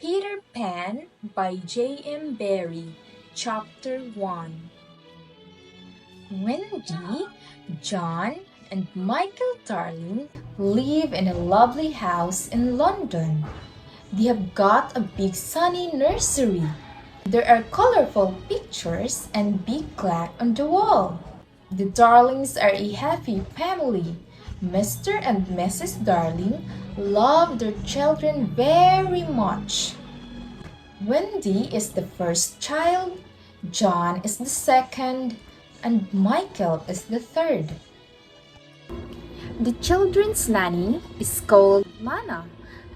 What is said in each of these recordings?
Peter Pan by J.M. Barrie, Chapter 1. Wendy, John, and Michael Darling live in a lovely house in London. They have got a big sunny nursery. There are colorful pictures and big clock on the wall. The Darlings are a happy family. Mr. and Mrs. Darling love their children very much. Wendy is the first child, John is the second, and Michael is the third. The children's nanny is called Nana,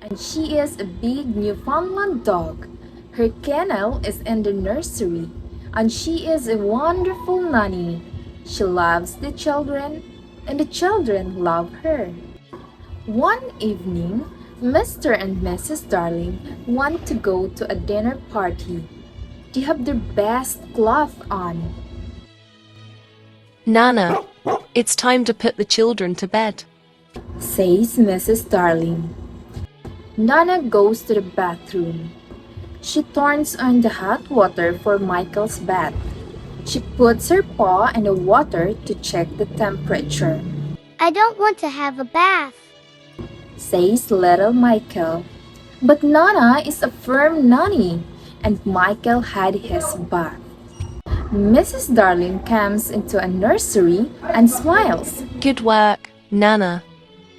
and she is a big Newfoundland dog. Her kennel is in the nursery, and she is a wonderful nanny. She loves the children, and the children love her. One evening, Mr. and Mrs. Darling want to go to a dinner party. They have their best clothes on. Nana, it's time to put the children to bed, Says Mrs. Darling. Nana goes to the bathroom. She turns on the hot water for Michael's bath. She puts her paw in the water to check the temperature. I don't want to have a bath, Says little Michael. But Nana is a firm nanny, and Michael had his bath. Mrs. Darling comes into a nursery and smiles. Good work, Nana.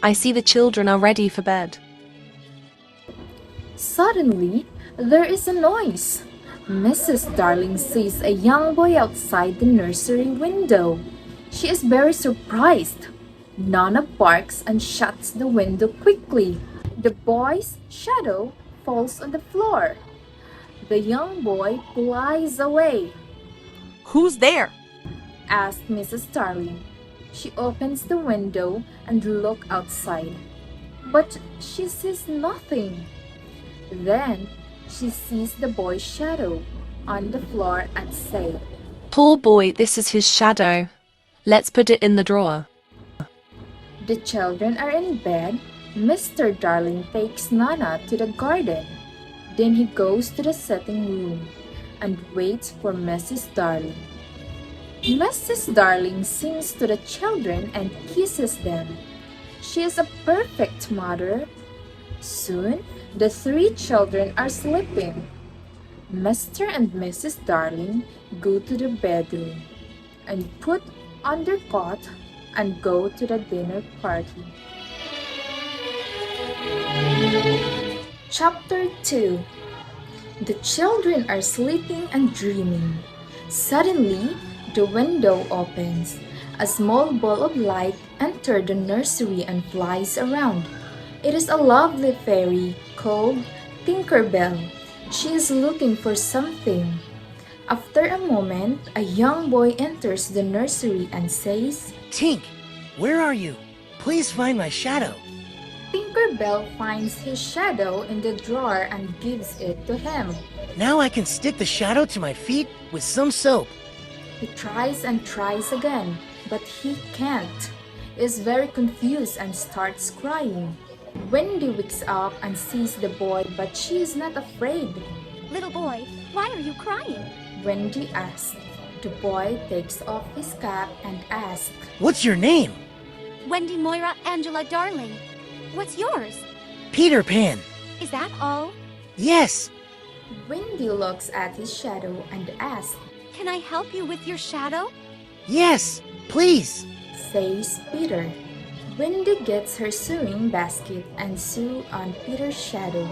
I see the children are ready for bed. Suddenly, there is a noise. Mrs. Darling sees a young boy outside the nursery window. She is very surprised. Nana barks and shuts the window quickly. The boy's shadow falls on the floor. The young boy flies away. Who's there? Asked Mrs. Darling. She opens the window and looks outside, but she sees nothing. Then she sees the boy's shadow on the floor and says, Poor boy, this is his shadow. Let's put it in the drawer. The children are in bed. Mr. Darling takes Nana to the garden. Then he goes to the sitting room and waits for Mrs. Darling. Mrs. Darling sings to the children and kisses them. She is a perfect mother. Soon, the three children are sleeping. Mr. and Mrs. Darling go to the bedroom and put on their coat and go to the dinner party. Chapter 2. The children are sleeping and dreaming. Suddenly, the window opens. A small ball of light enters the nursery and flies around. It is a lovely fairy called Tinker Bell. She is looking for something. After a moment, a young boy enters the nursery and says, Tink, where are you? Please find my shadow. Tinker Bell finds his shadow in the drawer and gives it to him. Now I can stick the shadow to my feet with some soap. He tries and tries again, but he can't. He is very confused and starts crying. Wendy wakes up and sees the boy, but she is not afraid. little boy. Why are you crying? Wendy asks. The boy takes off his cap and asks, What's your name? Wendy Moira Angela Darling. What's yours? Peter Pan. Is that all? Yes. Wendy looks at his shadow and asks, Can I help you with your shadow? Yes, please. says Peter. Wendy gets her sewing basket and sews on Peter's shadow.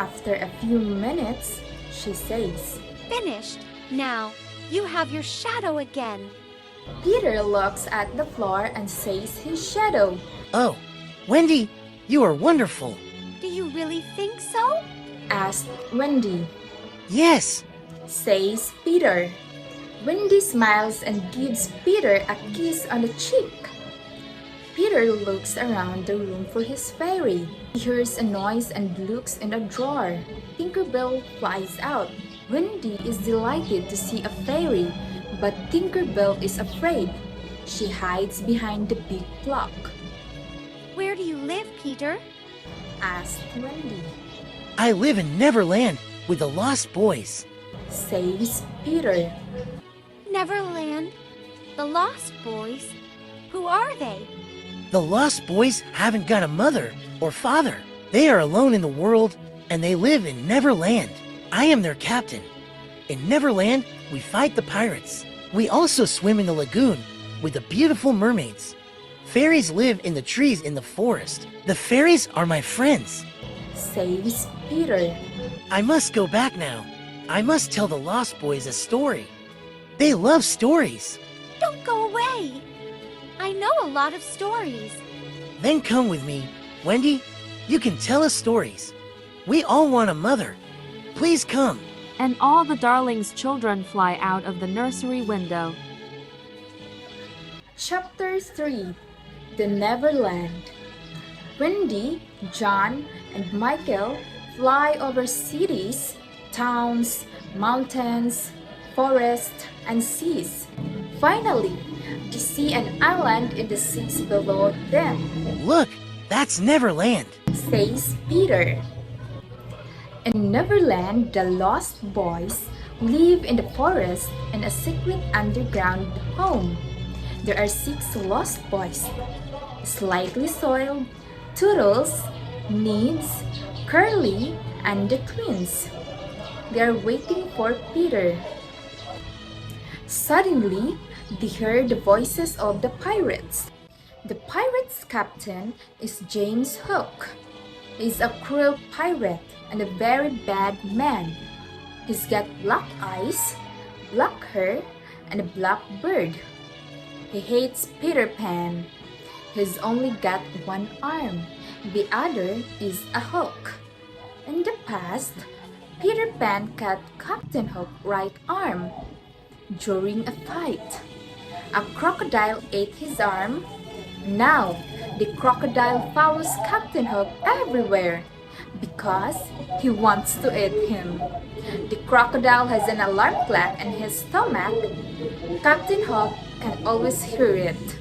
After a few minutes, she says, Finished. Now, you have your shadow again. Peter looks at the floor and says his shadow. Oh, Wendy, you are wonderful. Do you really think so? Asked Wendy. Yes. Says Peter. Wendy smiles and gives Peter a kiss on the cheek. Peter looks around the room for his fairy. He hears a noise and looks in a drawer. Tinkerbell flies out. Wendy is delighted to see a fairy, but Tinkerbell is afraid. She hides behind the big clock. Where do you live, Peter? Asked Wendy. I live in Neverland with the Lost Boys. says Peter. Neverland? The Lost Boys? Who are they? The Lost Boys haven't got a mother or father. They are alone in the world, and they live in Neverland. I am their captain. In Neverland, we fight the pirates. We also swim in the lagoon with the beautiful mermaids. Fairies live in the trees in the forest. The fairies are my friends. Says Peter. I must go back now. I must tell the Lost Boys a story. They love stories. Don't go away. I know a lot of stories. Then come with me. Wendy, you can tell us stories. We all want a mother. Please come. And all the darling's children fly out of the nursery window. Chapter 3 The Neverland. Wendy, John, and Michael fly over cities, towns, mountains, forests, and seas. Finally, they see an island in the seas below them, Look, that's Neverland. says Peter. In Neverland, the Lost Boys live in the forest in a secret underground home. There are 6 Lost Boys: Slightly Soiled, Toodles, Needs, Curly, and the twins. They are waiting for Peter. Suddenly, they hear the voices of the pirates. The pirates' captain is James Hook. He's a cruel pirate and a very bad man. He's got black eyes, black hair, and a black beard. He hates Peter Pan. He's only got one arm. The other is a hook. In the past, Peter Pan cut Captain Hook's right arm during a fight. A crocodile ate his arm. Now, the crocodile follows Captain Hook everywhere because he wants to eat him. The crocodile has an alarm clock in his stomach. Captain Hook can always hear it.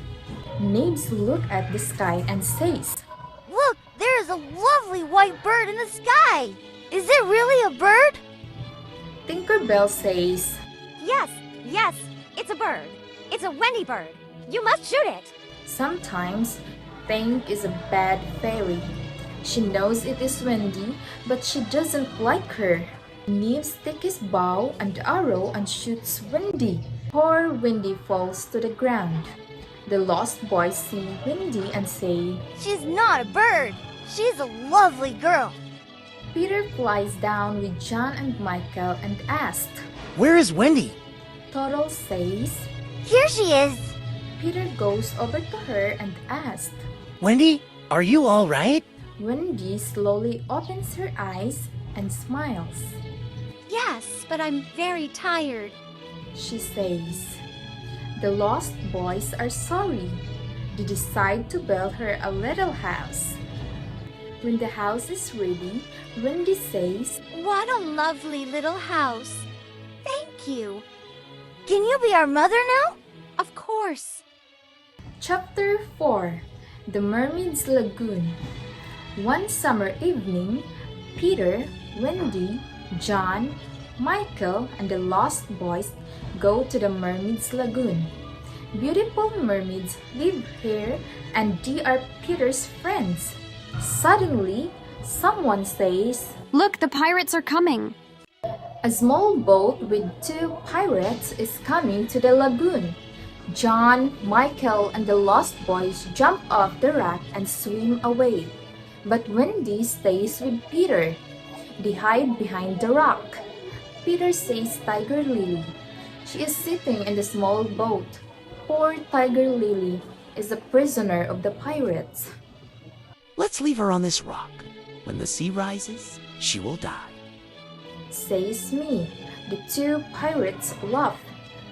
Nibs looks at the sky and says, Look, there is a lovely white bird in the sky. Is it really a bird? Tinkerbell says, Yes, it's a bird. It's a Wendy bird. You must shoot it. sometimes Pink is a bad fairy. She knows it is Wendy, but she doesn't like her. Nibs takes his bow and arrow and shoots Wendy. Poor Wendy falls to the ground. The Lost Boys see Wendy and say, She's not a bird. She's a lovely girl. Peter flies down with John and Michael and asks. Where is Wendy? Toddle says. Here she is. Peter goes over to her and asks. Wendy, are you all right? Wendy slowly opens her eyes and smiles. Yes, but I'm very tired. She says. The Lost Boys are sorry. They decide to build her a little house. When the house is ready, Wendy says, What a lovely little house. Thank you. Can you be our mother now? Of course. Chapter 4 The Mermaid's Lagoon. One summer evening, Peter, Wendy, John, Michael, and the Lost Boys go to the Mermaid's Lagoon. Beautiful mermaids live here and they are Peter's friends. Suddenly, someone says, Look, the pirates are coming. a small boat with 2 pirates is coming to the lagoon. John, Michael, and the Lost Boys jump off the raft and swim away. But Wendy stays with Peter. They hide behind the rock. Peter says Tiger Lily. She is sitting in the small boat. Poor Tiger Lily is a prisoner of the pirates. Let's leave her on this rock. When the sea rises, she will die. Says me. The 2 pirates laugh.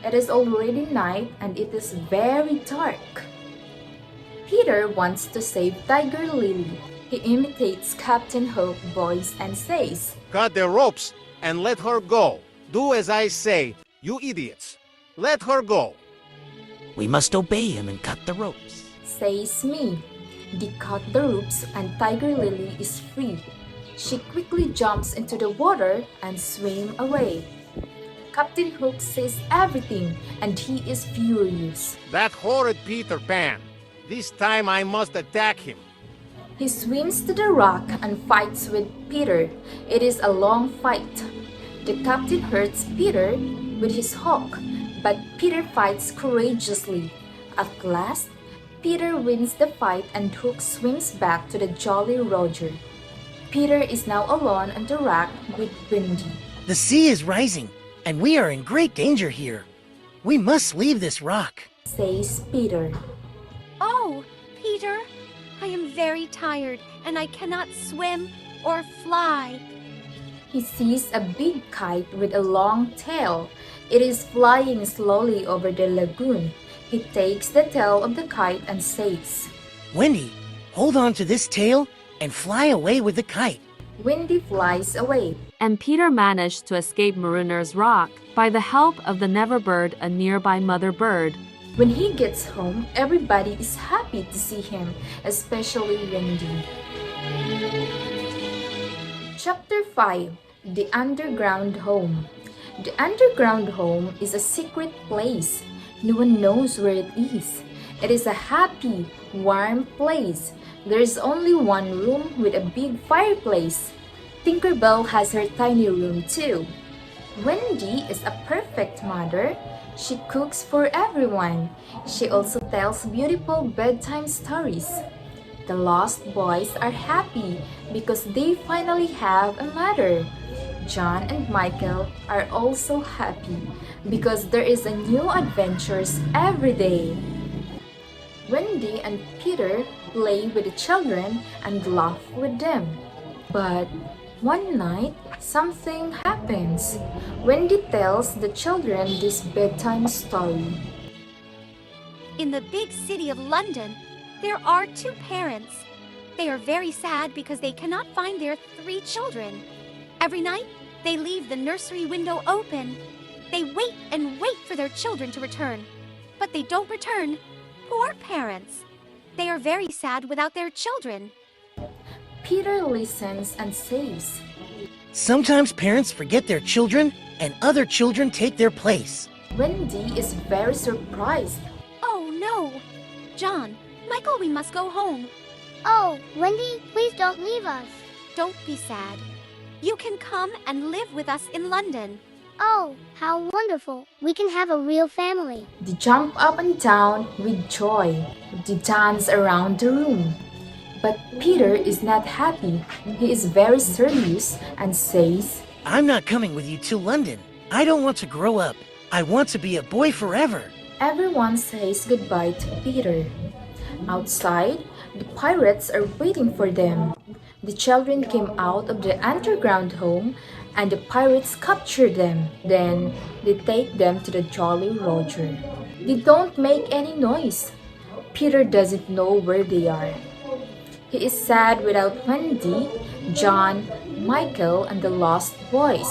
It is already night and it is very dark. Peter wants to save Tiger Lily. He imitates Captain Hook's voice and says, Cut the ropes and let her go. Do as I say, you idiots. Let her go. We must obey him and cut the ropes. Says me. They cut the ropes and Tiger Lily is free. She quickly jumps into the water and swims away. Captain Hook sees everything and he is furious. That horrid Peter Pan. This time I must attack him. He swims to the rock and fights with Peter. It is a long fight. The captain hurts Peter with his hook, but Peter fights courageously. At last, Peter wins the fight and Hook swims back to the Jolly Roger. Peter is now alone on the rock with Wendy. The sea is rising, and we are in great danger here. We must leave this rock, says Peter. Oh, Peter, I am very tired and I cannot swim or fly. He sees a big kite with a long tail. It is flying slowly over the lagoon. He takes the tail of the kite and says, Wendy, hold on to this tail and fly away with the kite. Wendy flies away. And Peter managed to escape Mariner's Rock by the help of the Neverbird, a nearby mother bird. When he gets home, everybody is happy to see him, especially Wendy. Chapter 5. The Underground Home. The underground home is a secret place. No one knows where it is. It is a happy, warm place. There is only one room with a big fireplace. Tinkerbell has her tiny room too. Wendy is a perfect mother. She cooks for everyone. She also tells beautiful bedtime stories. The Lost Boys are happy because they finally have a mother. John and Michael are also happy because there is a new adventures every day. Wendy and Peter play with the children and laugh with them. But one night, something happens. Wendy tells the children this bedtime story. In the big city of London, there are 2 parents. They are very sad because they cannot find their 3 children. Every night, they leave the nursery window open. They wait and wait for their children to return. But they don't return. Poor parents. They are very sad without their children. Peter listens and says, Sometimes parents forget their children and other children take their place. Wendy is very surprised. Oh no! John, Michael, we must go home. Oh, Wendy, please don't leave us. Don't be sad. You can come and live with us in London. Oh, how wonderful. We can have a real family. They jump up and down with joy. They dance around the room. But Peter is not happy. He is very serious and says, I'm not coming with you to London. I don't want to grow up. I want to be a boy forever. Everyone says goodbye to Peter. Outside, the pirates are waiting for them. The children came out of the underground home and the pirates captured them. Then they take them to the Jolly Roger. They don't make any noise. Peter doesn't know where they are. He is sad without Wendy, John, Michael, and the Lost Boys.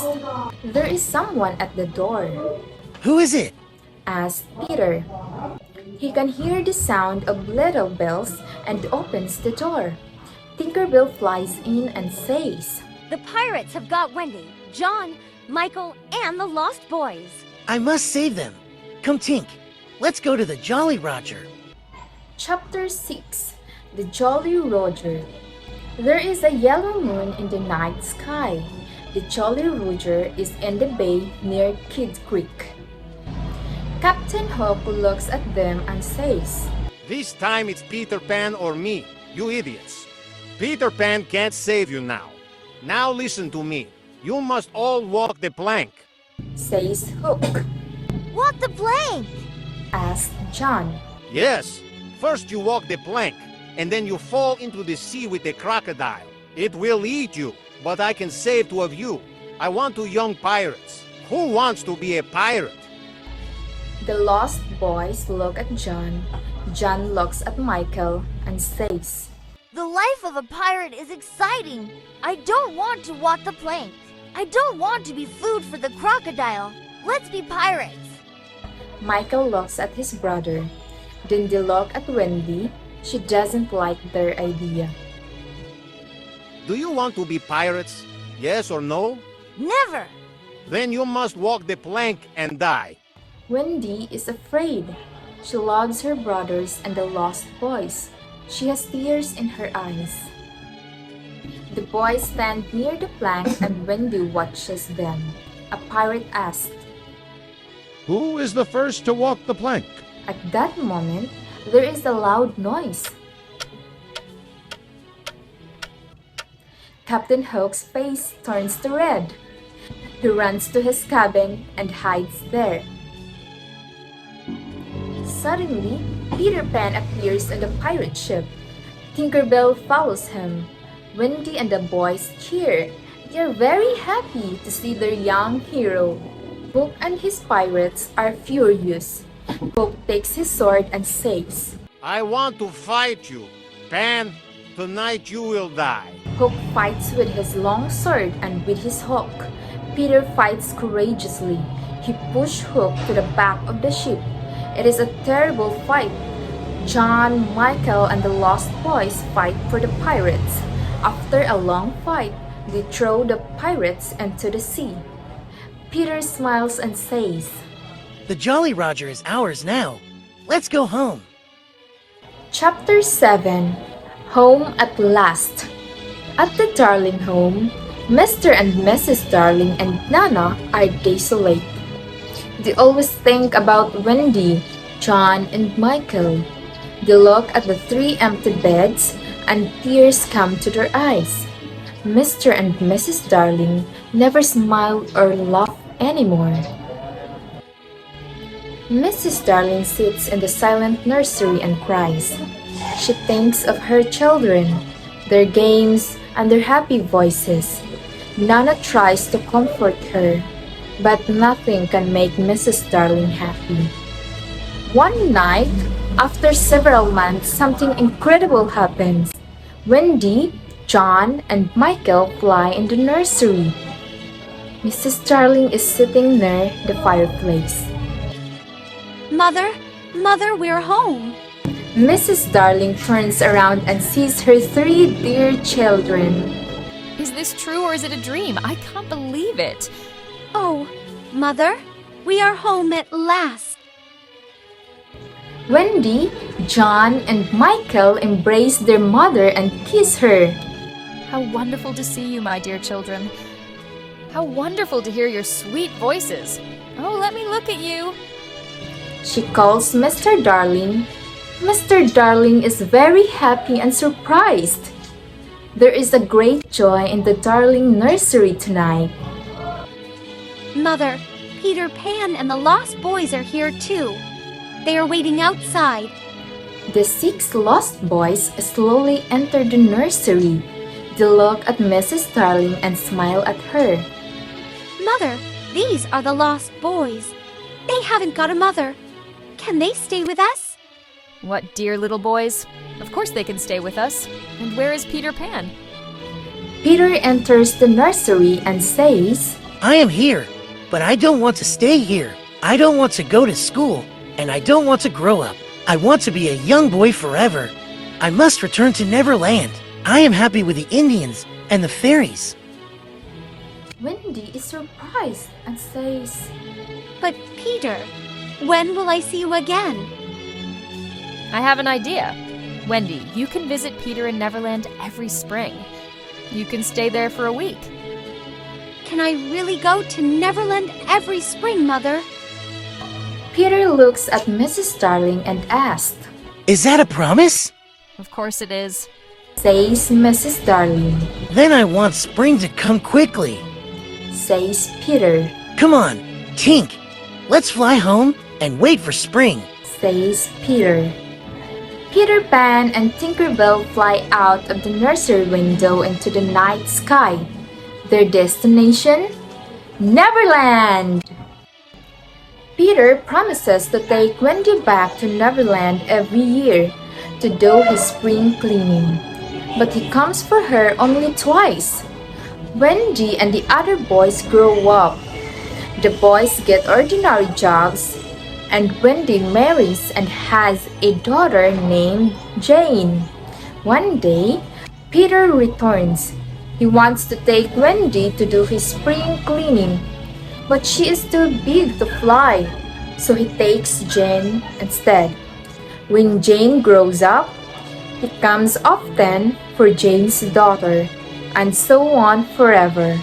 There is someone at the door. Who is it? Asked Peter. He can hear the sound of little bells and opens the door. Tinkerbell flies in and says, The pirates have got Wendy, John, Michael, and the Lost Boys. I must save them. Come, Tink. Let's go to the Jolly Roger. Chapter 6. The Jolly Roger. There is a yellow moon in the night sky. The Jolly Roger is in the bay near Kidd Creek. Captain Hook looks at them and says, This time it's Peter Pan or me, you idiots. Peter Pan can't save you now. Now listen to me. You must all walk the plank. Says Hook. Walk the plank! Asked John. Yes. First you walk the plank, and then you fall into the sea with the crocodile. It will eat you, but I can save 2 of you. I want 2 young pirates. Who wants to be a pirate? The Lost Boys look at John. John looks at Michael and says, The life of a pirate is exciting. I don't want to walk the plank. I don't want to be food for the crocodile. Let's be pirates. Michael looks at his brother. Then they look at Wendy. She doesn't like their idea. Do you want to be pirates? Yes or no? Never! Then you must walk the plank and die. Wendy is afraid. She loves her brothers and the lost boys. She has tears in her eyes. The boys stand near the plank and Wendy watches them. A pirate asked. Who is the first to walk the plank? At that moment, there is a loud noise. Captain Hook's face turns to red. He runs to his cabin and hides there. Suddenly, Peter Pan appears on the pirate ship. Tinkerbell follows him. Wendy and the boys cheer. They are very happy to see their young hero. Hook and his pirates are furious. Hook takes his sword and says, I want to fight you. Pan, tonight you will die. Hook fights with his long sword and with his hook. Peter fights courageously. He pushes Hook to the back of the ship. It is a terrible fight. John, Michael, and the Lost Boys fight for the pirates. After a long fight, they throw the pirates into the sea. Peter smiles and says, The Jolly Roger is ours now. Let's go home. Chapter 7 Home at Last. At the Darling home, Mr. and Mrs. Darling and Nana are desolate. They always think about Wendy, John, and Michael. They look at the 3 empty beds and tears come to their eyes. Mr. and Mrs. Darling never smile or laugh anymore. Mrs. Darling sits in the silent nursery and cries. She thinks of her children, their games, and their happy voices. Nana tries to comfort her, but nothing can make Mrs. Darling happy. One night, after several months, something incredible happens. Wendy, John, and Michael fly in the nursery. Mrs. Darling is sitting near the fireplace. Mother, Mother, we're home. Mrs. Darling turns around and sees her 3 dear children. Is this true or is it a dream? I can't believe it. Oh, Mother, we are home at last. Wendy, John, and Michael embrace their mother and kiss her. How wonderful to see you, my dear children. How wonderful to hear your sweet voices. Oh, let me look at you. She calls Mr. Darling. Mr. Darling is very happy and surprised. There is a great joy in the Darling nursery tonight. Mother, Peter Pan and the Lost Boys are here too. They are waiting outside. The 6 lost boys slowly enter the nursery. They look at Mrs. Darling and smile at her. Mother, these are the Lost Boys. They haven't got a mother. Can they stay with us? What dear little boys. Of course they can stay with us. And where is Peter Pan? Peter enters the nursery and says, I am here, but I don't want to stay here. I don't want to go to school, and I don't want to grow up. I want to be a young boy forever. I must return to Neverland. I am happy with the Indians and the fairies. Wendy is surprised and says, But Peter, when will I see you again? I have an idea. Wendy, you can visit Peter in Neverland every spring. You can stay there for a week. Can I really go to Neverland every spring, Mother? Peter looks at Mrs. Darling and asks, Is that a promise? Of course it is. Says Mrs. Darling. Then I want spring to come quickly. Says Peter. Come on, Tink. Let's fly home and wait for spring. Says Peter. Peter Pan and Tinkerbell fly out of the nursery window into the night sky. Their destination? Neverland! Peter promises to take Wendy back to Neverland every year to do his spring cleaning. But he comes for her only twice. Wendy and the other boys grow up. The boys get ordinary jobs, and Wendy marries and has a daughter named Jane. One day, Peter returns. He wants to take Wendy to do his spring cleaning, but she is too big to fly, so he takes Jane instead. When Jane grows up, he comes often for Jane's daughter, and so on forever.